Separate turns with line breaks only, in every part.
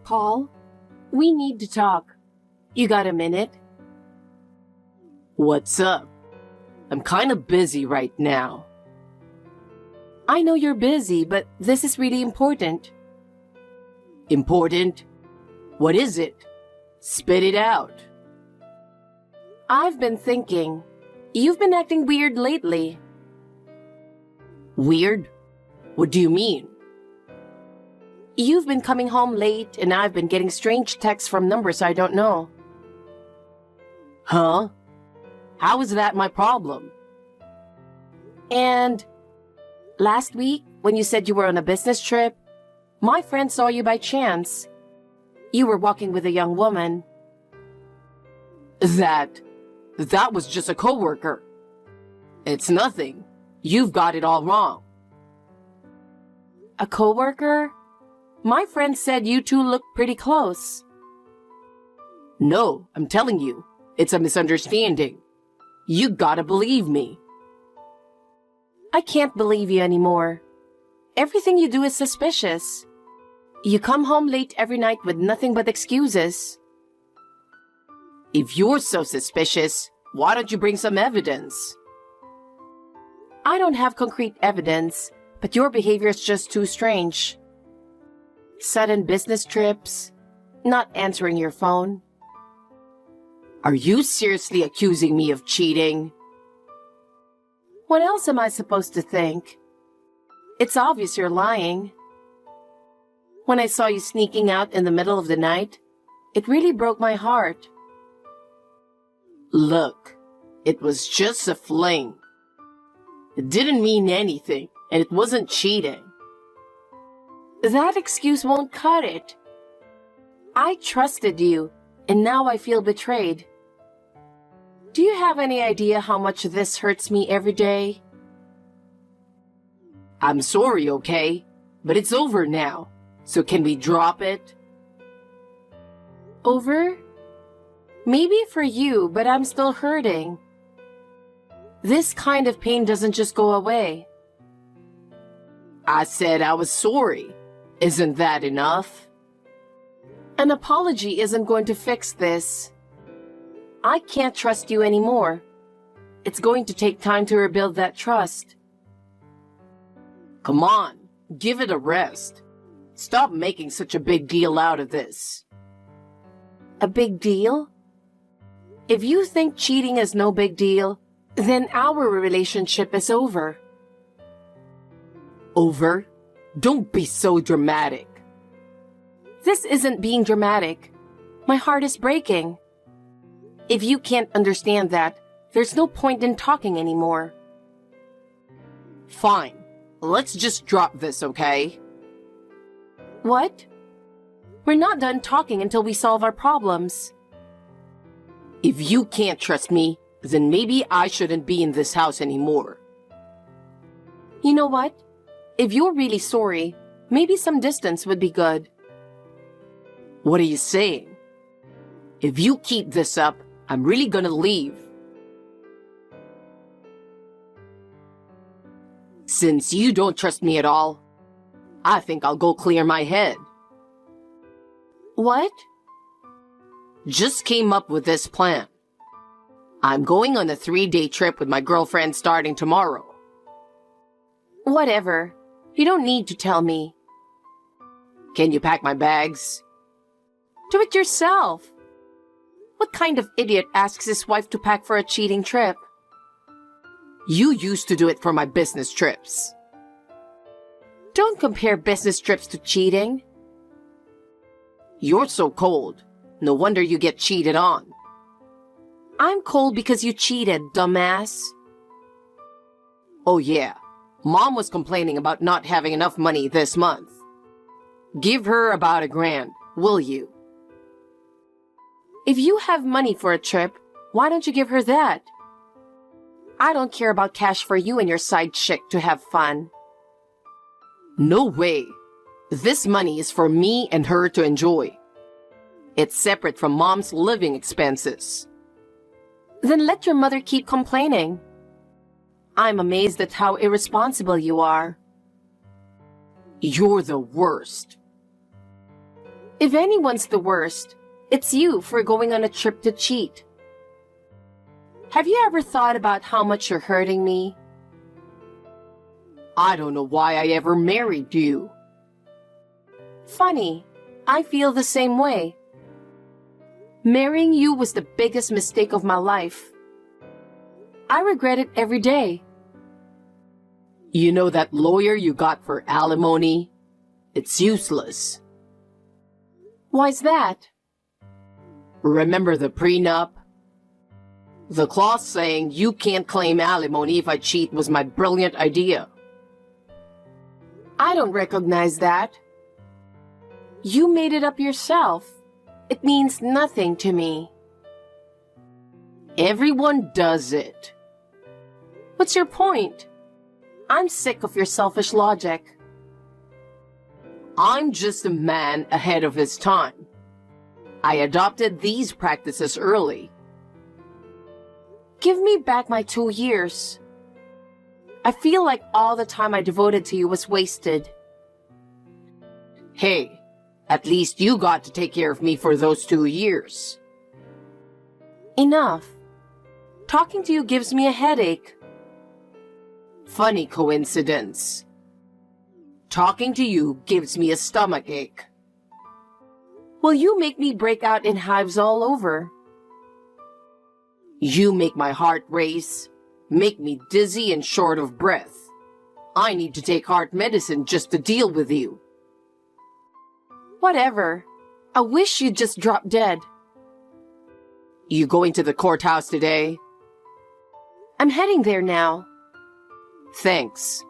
Paul, we need to talk. You got a minute?
What's up? I'm kind of busy right now.
I know you're busy, but this is really important.
Important? What is it? Spit it out.
I've been thinking. You've been acting weird lately.
Weird? What do you mean?
You've been coming home late, and I've been getting strange texts from numbers I don't know.
Huh? How is that my problem?
And last week, when you said you were on a business trip, my friend saw you by chance. You were walking with a young woman.
That was just a coworker. It's nothing. You've got it all wrong.
A coworker? My friend said you two looked pretty close.
No, I'm telling you, it's a misunderstanding. You gotta believe me.
I can't believe you anymore. Everything you do is suspicious. You come home late every night with nothing but excuses.
If you're so suspicious, why don't you bring some evidence?
I don't have concrete evidence, but your behavior is just too strange. Sudden business trips, not answering your phone.
Are you seriously accusing me of cheating?
What else am I supposed to think? It's obvious you're lying. When I saw you sneaking out in the middle of the night, it really broke my heart.
Look, it was just a fling. It didn't mean anything, and it wasn't cheating.
That excuse won't cut it. I trusted you, and now I feel betrayed. Do you have any idea how much this hurts me every day?
I'm sorry, okay? But it's over now. So can we drop it?
Over? Maybe for you, but I'm still hurting. This kind of pain doesn't just go away.
I said I was sorry. Isn't that enough?
An apology isn't going to fix this. I can't trust you anymore. It's going to take time to rebuild that trust.
Come on, give it a rest. Stop making such a big deal out of this.
A big deal? If you think cheating is no big deal, then our relationship is over.
Over? Don't be so dramatic.
This isn't being dramatic. My heart is breaking. If you can't understand that, there's no point in talking anymore.
Fine. Let's just drop this, okay?
What? We're not done talking until we solve our problems.
If you can't trust me, then maybe I shouldn't be in this house anymore.
You know what? If you're really sorry, maybe some distance would be good.
What are you saying? If you keep this up, I'm really gonna leave. Since you don't trust me at all, I think I'll go clear my head.
What?
Just came up with this plan. I'm going on a 3-day trip with my girlfriend starting tomorrow.
Whatever. You don't need to tell me.
Can you pack my bags?
Do it yourself. What kind of idiot asks his wife to pack for a cheating trip?
You used to do it for my business trips.
Don't compare business trips to cheating.
You're so cold. No wonder you get cheated on.
I'm cold because you cheated, dumbass.
Oh yeah, Mom was complaining about not having enough money this month. Give her about $1,000, will you?
If you have money for a trip, why don't you give her that? I don't care about cash for you and your side chick to have fun.
No way. This money is for me and her to enjoy. It's separate from Mom's living expenses.
Then let your mother keep complaining. I'm amazed at how irresponsible you are.
You're the worst.
If anyone's the worst, it's you for going on a trip to cheat. Have you ever thought about how much you're hurting me?
I don't know why I ever married you.
Funny, I feel the same way. Marrying you was the biggest mistake of my life. I regret it every day.
You know that lawyer you got for alimony? It's useless.
Why's that?
Remember the prenup? The clause saying you can't claim alimony if I cheat was my brilliant idea.
I don't recognize that. You made it up yourself. It means nothing to me.
Everyone does it.
What's your point? I'm sick of your selfish logic.
I'm just a man ahead of his time. I adopted these practices early.
Give me back my 2 years. I feel like all the time I devoted to you was wasted.
Hey, at least you got to take care of me for those 2 years.
Enough. Talking to you gives me a headache.
Funny coincidence. Talking to you gives me a stomachache.
Will you make me break out in hives all over?
You make my heart race, make me dizzy and short of breath. I need to take heart medicine just to deal with you.
Whatever. I wish you'd just drop dead.
You going to the courthouse today?
I'm heading there now.
Thanks.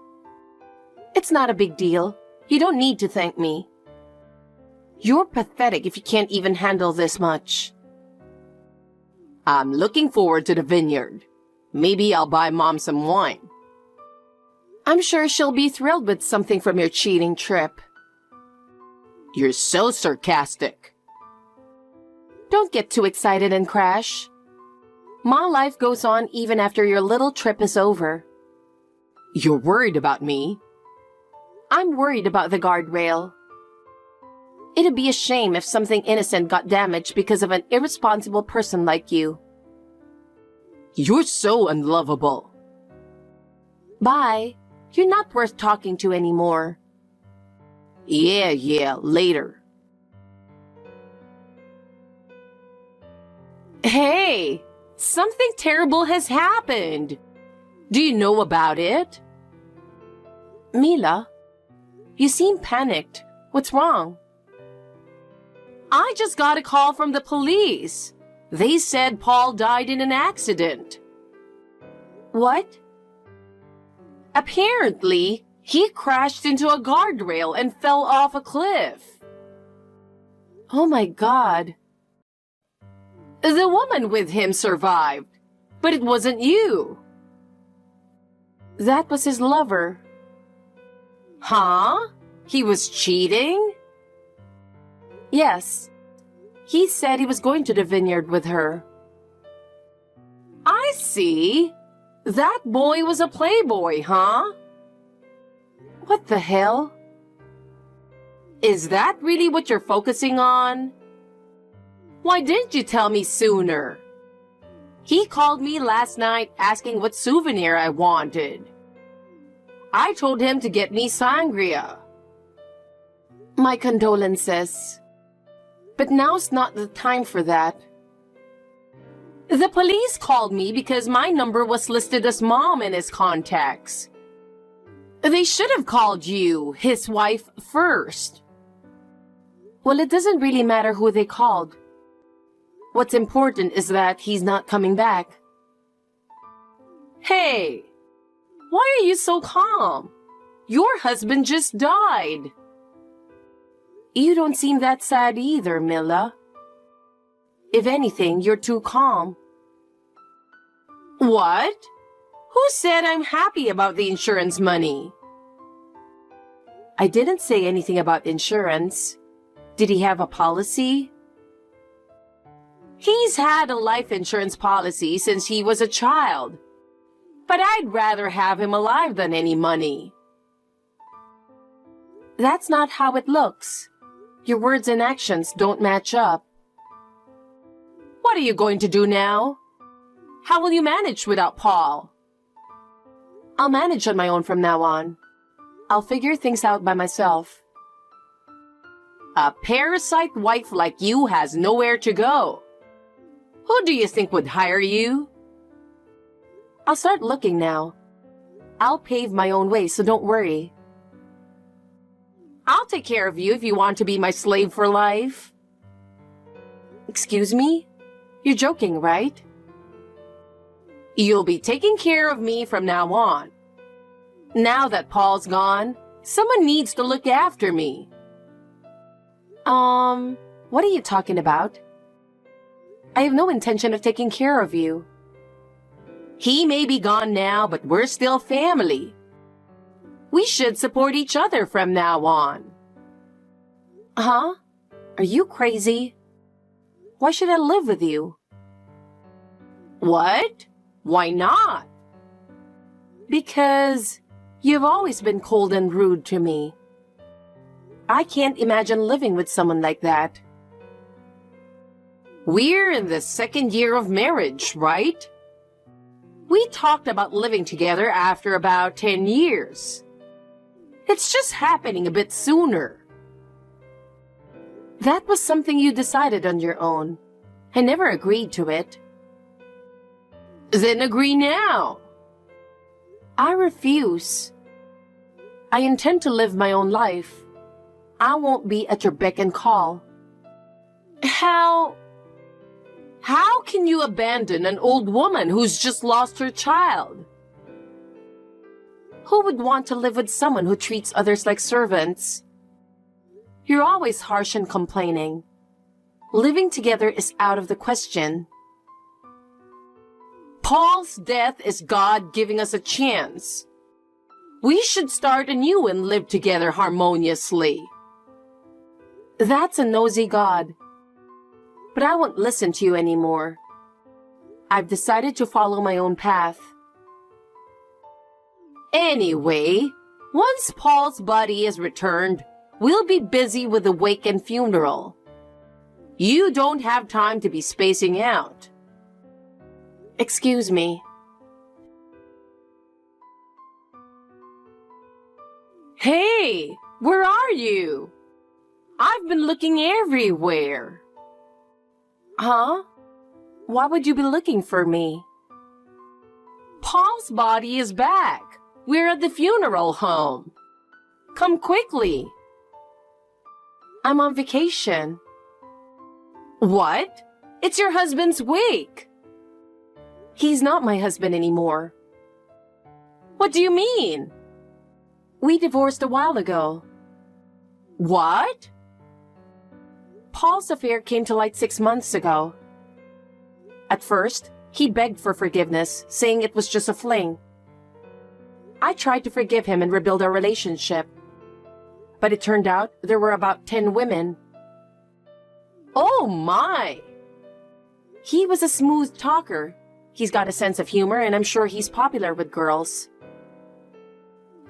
It's not a big deal. You don't need to thank me. You're pathetic if you can't even handle this much.
I'm looking forward to the vineyard. Maybe I'll buy Mom some wine.
I'm sure she'll be thrilled with something from your cheating trip.
You're so sarcastic.
Don't get too excited and crash. My life goes on even after your little trip is over.
You're worried about me?
I'm worried about the guardrail. It'd be a shame if something innocent got damaged because of an irresponsible person like you.
You're so unlovable.
Bye. You're not worth talking to anymore.
Yeah, later.
Hey, something terrible has happened.
Do you know about it?
Mila, you seem panicked. What's wrong?
I just got a call from the police. They said Paul died in an accident.
What?
Apparently, he crashed into a guardrail and fell off a cliff.
Oh my God.
The woman with him survived, but it wasn't you.
That was his lover.
Huh? He was cheating?
Yes. He said he was going to the vineyard with her.
I see. That boy was a playboy, huh?
What the hell?
Is that really what you're focusing on? Why didn't you tell me sooner? He called me last night asking what souvenir I wanted. I told him to get me sangria.
My condolences. But now's not the time for that.
The police called me because my number was listed as Mom in his contacts. They should have called you, his wife, first.
Well, it doesn't really matter who they called. What's important is that he's not coming back.
Hey, why are you so calm? Your husband just died.
You don't seem that sad either, Mila. If anything, you're too calm.
What? Who said I'm happy about the insurance money?
I didn't say anything about insurance. Did he have a policy?
He's had a life insurance policy since he was a child. But I'd rather have him alive than any money.
That's not how it looks. Your words and actions don't match up.
What are you going to do now? How will you manage without Paul?
I'll manage on my own from now on. I'll figure things out by myself.
A parasite wife like you has nowhere to go. Who do you think would hire you?
I'll start looking now. I'll pave my own way, so don't worry.
I'll take care of you if you want to be my slave for life.
Excuse me? You're joking, right?
You'll be taking care of me from now on. Now that Paul's gone, someone needs to look after me.
What are you talking about? I have no intention of taking care of you.
He may be gone now, but we're still family. We should support each other from now on.
Huh? Are you crazy? Why should I live with you?
What? Why not?
Because you've always been cold and rude to me. I can't imagine living with someone like that.
We're in the second year of marriage, right? We talked about living together after about 10 years. It's just happening a bit sooner.
That was something you decided on your own. I never agreed to it.
Then agree now.
I refuse. I intend to live my own life. I won't be at your beck and call.
How can you abandon an old woman who's just lost her child?
Who would want to live with someone who treats others like servants? You're always harsh and complaining. Living together is out of the question.
Paul's death is God giving us a chance. We should start anew and live together harmoniously.
That's a nosy God. But I won't listen to you anymore. I've decided to follow my own path.
Anyway, once Paul's body is returned, we'll be busy with the wake and funeral. You don't have time to be spacing out.
Excuse me.
Hey, where are you? I've been looking everywhere.
Huh? Why would you be looking for me?
Paul's body is back. We're at the funeral home. Come quickly.
I'm on vacation.
What? It's your husband's wake.
He's not my husband anymore.
What do you mean?
We divorced a while ago.
What?
Paul's affair came to light 6 months ago. At first, he begged for forgiveness, saying it was just a fling. I tried to forgive him and rebuild our relationship. But it turned out there were about 10 women.
Oh my!
He was a smooth talker. He's got a sense of humor, and I'm sure he's popular with girls.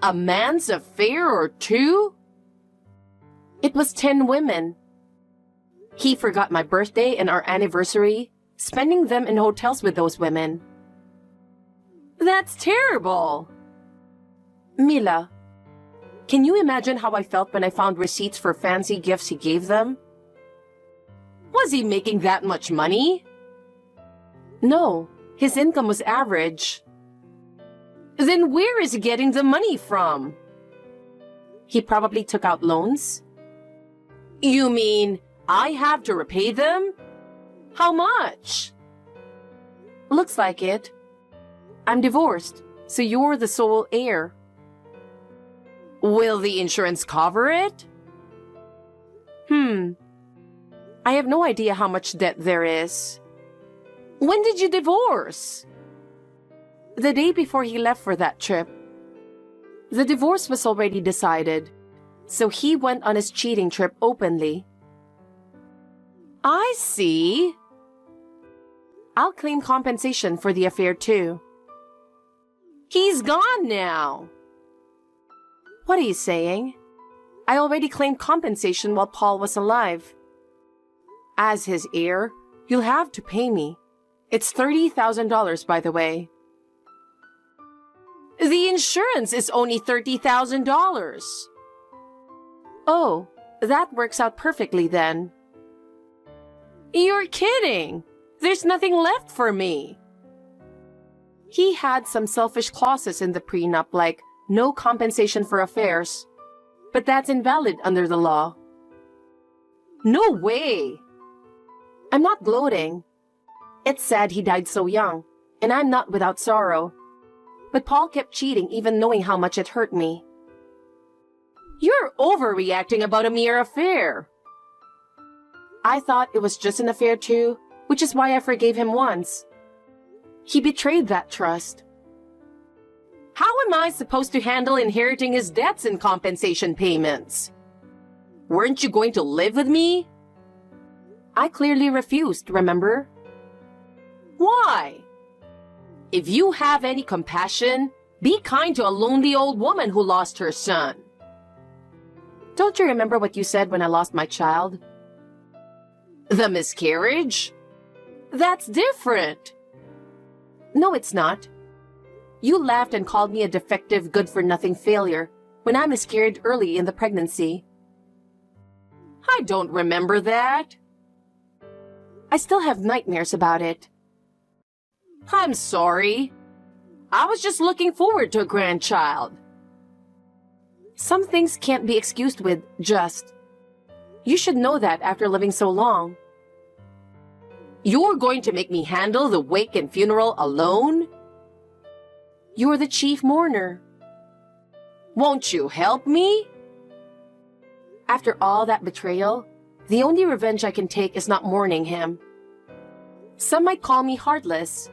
A man's affair or two?
It was 10 women. He forgot my birthday and our anniversary, spending them in hotels with those women.
That's terrible.
Mila, can you imagine how I felt when I found receipts for fancy gifts he gave them?
Was he making that much money?
No, his income was average.
Then where is he getting the money from?
He probably took out loans.
You mean I have to repay them? How much?
Looks like it. I'm divorced, so you're the sole heir.
Will the insurance cover it?
I have no idea how much debt there is.
When did you divorce?
The day before he left for that trip. The divorce was already decided, so he went on his cheating trip openly.
I see.
I'll claim compensation for the affair too.
He's gone now.
What are you saying? I already claimed compensation while Paul was alive. As his heir, you'll have to pay me. It's $30,000, by the way.
The insurance is only $30,000.
Oh, that works out perfectly then.
You're kidding. There's nothing left for me.
He had some selfish clauses in the prenup like no compensation for affairs, but that's invalid under the law.
No way.
I'm not gloating. It's sad he died so young, and I'm not without sorrow. But Paul kept cheating even knowing how much it hurt me.
You're overreacting about a mere affair.
I thought it was just an affair too, which is why I forgave him once. He betrayed that trust.
How am I supposed to handle inheriting his debts and compensation payments? Weren't you going to live with me?
I clearly refused, remember?
Why? If you have any compassion, be kind to a lonely old woman who lost her son.
Don't you remember what you said when I lost my child?
The miscarriage? That's different.
No, it's not. You laughed and called me a defective, good-for-nothing failure when I miscarried early in the pregnancy.
I don't remember that.
I still have nightmares about it.
I'm sorry. I was just looking forward to a grandchild.
Some things can't be excused with just. You should know that after living so long.
You're going to make me handle the wake and funeral alone?
You're the chief mourner.
Won't you help me?
After all that betrayal, the only revenge I can take is not mourning him. Some might call me heartless,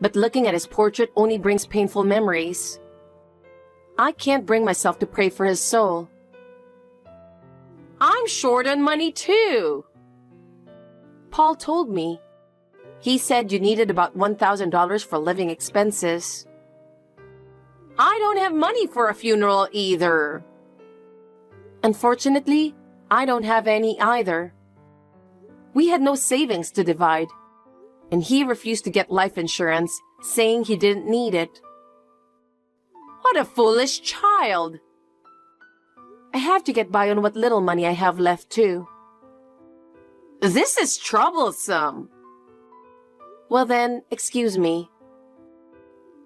but looking at his portrait only brings painful memories. I can't bring myself to pray for his soul.
I'm short on money too.
Paul told me. He said you needed about $1,000 for living expenses.
I don't have money for a funeral either.
Unfortunately, I don't have any either. We had no savings to divide, and he refused to get life insurance, saying he didn't need it.
What a foolish child!
I have to get by on what little money I have left too.
This is troublesome.
Well then, excuse me.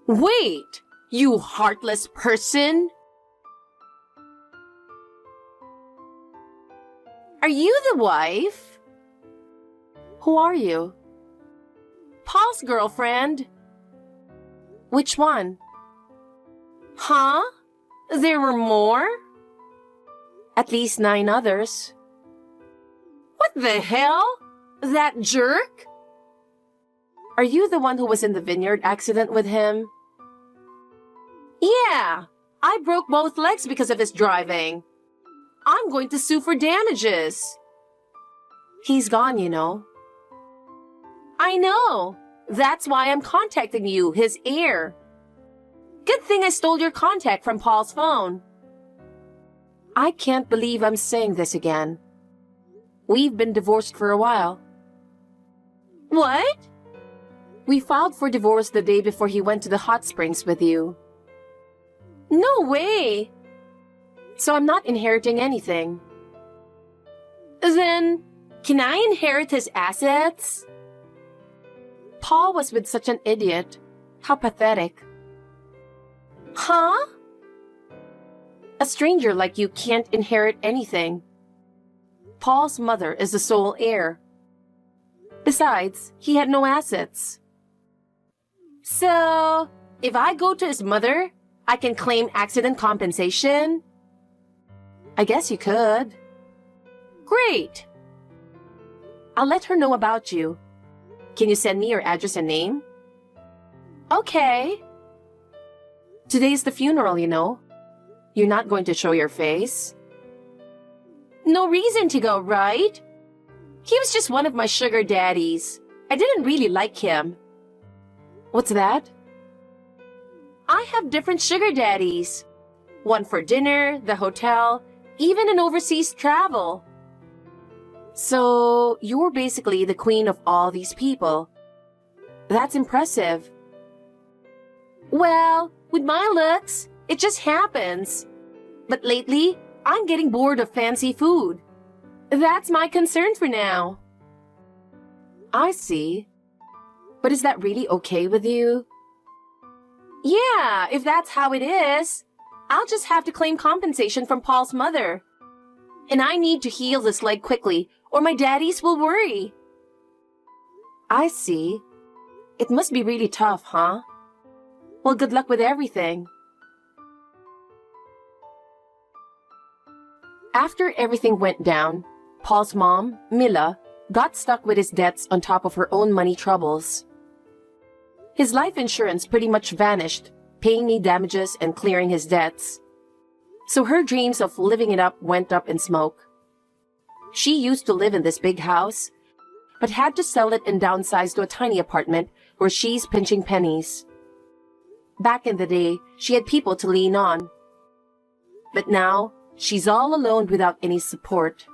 Wait, you heartless person! Are you the wife?
Who are you?
Paul's girlfriend.
Which one?
Huh? There were more?
At least 9 others.
What the hell? That jerk?
Are you the one who was in the vineyard accident with him?
Yeah, I broke both legs because of his driving. I'm going to sue for damages.
He's gone, you know.
I know. That's why I'm contacting you, his heir. Good thing I stole your contact from Paul's phone.
I can't believe I'm saying this again. We've been divorced for a while.
What?
We filed for divorce the day before he went to the hot springs with you.
No way.
So I'm not inheriting anything.
Then, can I inherit his assets?
Paul was with such an idiot. How pathetic.
Huh?
A stranger like you can't inherit anything. Paul's mother is the sole heir. Besides, he had no assets.
So, if I go to his mother, I can claim accident compensation?
I guess you could.
Great.
I'll let her know about you. Can you send me your address and name?
Okay.
Today's the funeral, you know. You're not going to show your face.
No reason to go, right? He was just one of my sugar daddies. I didn't really like him.
What's that?
I have different sugar daddies. One for dinner, the hotel, even in overseas travel. So, you're basically the queen of all these people. That's impressive. Well, with my looks, it just happens. But lately, I'm getting bored of fancy food. That's my concern for now. I see. But is that really okay with you? Yeah, if that's how it is, I'll just have to claim compensation from Paul's mother. And I need to heal this leg quickly, or my daddies will worry. I see. It must be really tough, huh? Well, good luck with everything. After everything went down, Paul's mom, Mila, got stuck with his debts on top of her own money troubles. His life insurance pretty much vanished, paying me damages and clearing his debts. So her dreams of living it up went up in smoke. She used to live in this big house, but had to sell it and downsize to a tiny apartment where she's pinching pennies. Back in the day, she had people to lean on. But now, she's all alone without any support.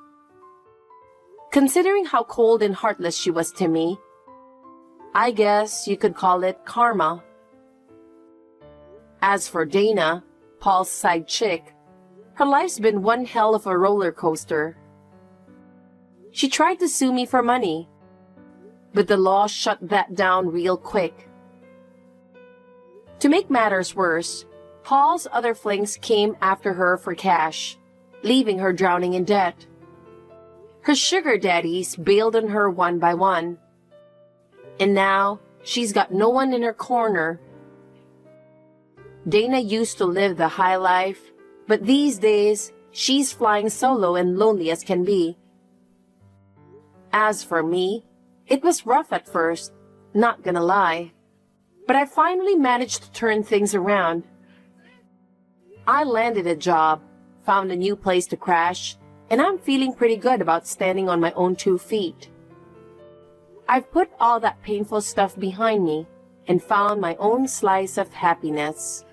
Considering how cold and heartless she was to me, I guess you could call it karma. As for Dana, Paul's side chick, her life's been one hell of a roller coaster. She tried to sue me for money, but the law shut that down real quick. To make matters worse, Paul's other flings came after her for cash, leaving her drowning in debt. Her sugar daddies bailed on her one by one. And now, she's got no one in her corner. Dana used to live the high life, but these days, she's flying solo and lonely as can be. As for me, it was rough at first, not gonna lie. But I finally managed to turn things around. I landed a job, found a new place to crash, and I'm feeling pretty good about standing on my own 2 feet. I've put all that painful stuff behind me and found my own slice of happiness.